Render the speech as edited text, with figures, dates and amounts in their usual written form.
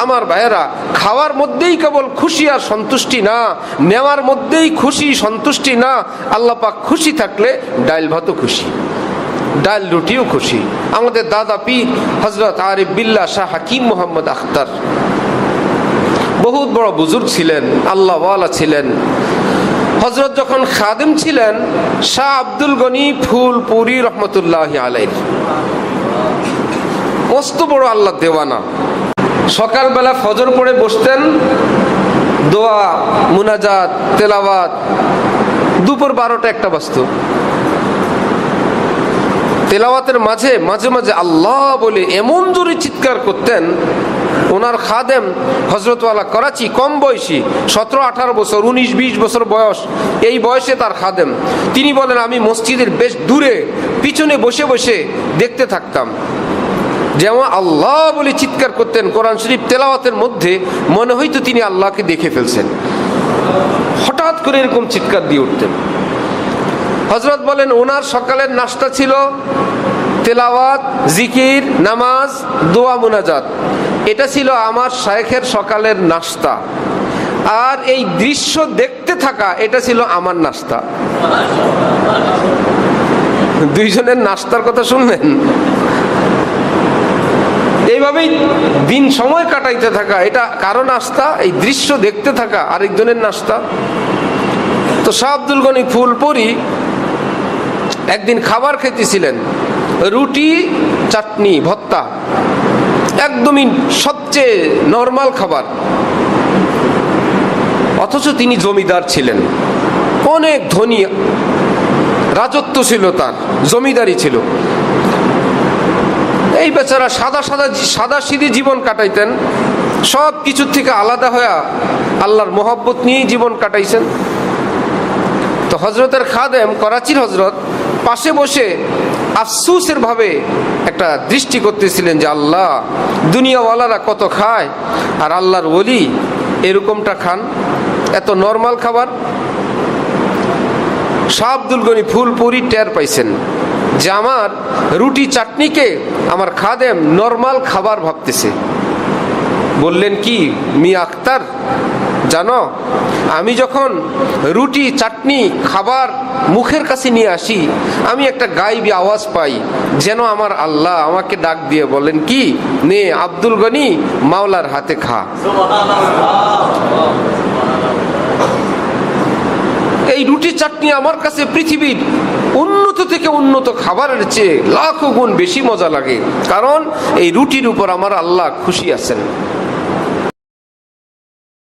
আমার ভাইয়েরা, খাওয়ার মধ্যেই কেবল খুশি আর সন্তুষ্টি না, নেওয়ার মধ্যেই খুশি সন্তুষ্টি না। আল্লাহ পাক খুশি থাকলে ডাল ভাতও খুশি, ডাল রুটিও খুশি। আমাদের দাদা পীর হযরত আরিফ বিল্লাহ শাহ হাকিম মোহাম্মদ আখতার বহুত বড় বুজুর্গ ছিলেন, আল্লাহওয়ালা ছিলেন। হযরত যখন খাদেম ছিলেন শাহ আব্দুল গনি ফুলপুরি রহমতুল্লাহ আলাইহি, মস্ত বড় আল্লাহ দেওয়ানা। সকালবেলা ফজর পড়ে বসতেন, দোয়া মুনাজাত তেলাওয়াত, দুপুর 12টা-1টা বাজতো। তেলাওয়াতের মাঝে মাঝে মাঝে আল্লাহ বলে এমন জোরে চিৎকার করতেন। ওনার খাদেম হযরতওয়ালা করাচি, কম বয়সী, 17-18 বছর, 19-20 বছর বয়স, এই বয়সে তার খাদেম। তিনি বলেন, আমি মসজিদের বেশ দূরে পিছনে বসে বসে দেখতে থাকতাম। যেমন আল্লাহ বলে চিৎকার করতেন, কোরআন শরীফ তেলাওয়াতের মধ্যে মনে হইতো তিনি আল্লাহকে দেখে ফেলছেন। হঠাৎ করে এরকম চিৎকার দিয়ে উঠতেন। হযরত বলেন, ওনার সকালের নাস্তা ছিল তেলাওয়াত, জিকির, নামাজ, দোয়া, মুনাজাত। এটা ছিল আমার শায়েখের সকালের নাস্তা। আর এই দৃশ্য দেখতে থাকা, এটা ছিল আমার নাস্তা। দুইজনের নাস্তার কথা শুনলেন? এইভাবেই দিন সময় কাটাইতে থাকা, এটা কারো নাস্তা, এই দৃশ্য দেখতে থাকা আরেকজনের নাস্তা। তো শাহ আব্দুল গনি ফুলপুরি একদিন খাবার খেতেছিলেন, রুটি, চাটনি, ভর্তা, একদমই সবচেয়ে নরমাল খাবার। অথচ তিনি জমিদার ছিলেন, অনেক ধনী, রাজত্ব ছিল তার, জমিদারি ছিল। এই বেচারা সাদা সিধি জীবন কাটাইতেন, সব কিছুর থেকে আলাদা হয়ে আল্লাহর মোহাব্বত নিয়েই জীবন কাটাইছেন। তো হযরতের খাদেম, করাচির হযরত, পাশে বসে আফসোসের ভাবে একটা দৃষ্টি করতেছিলেন যে আল্লাহ, দুনিয়াওয়ালারা কত খায় আর আল্লাহর ওলি এরকমটা খান, এত নরমাল খাবার। শাহ আব্দুল গনি ফুলপুরি টের পাইছেন যে আমার রুটি চাটনিকে আমার খাদেম নরমাল খাবার ভাবতেছে। বললেন, কি মিয়া আখতার, জানো, আমি যখন রুটি চাটনি খাবার মুখের কাছে নিয়ে আসি, আমি একটা গায়েবী আওয়াজ পাই, যেন আমার আল্লাহ আমাকে ডাক দিয়ে বলেন, কি নে আব্দুল গনি, মাওলার হাতে খা। এই রুটি চাটনি আমার কাছে পৃথিবীর উন্নত থেকে উন্নত খাবারের চেয়ে লাখো গুণ বেশি মজা লাগে, কারণ এই রুটির উপর আমার আল্লাহ খুশি আছেন।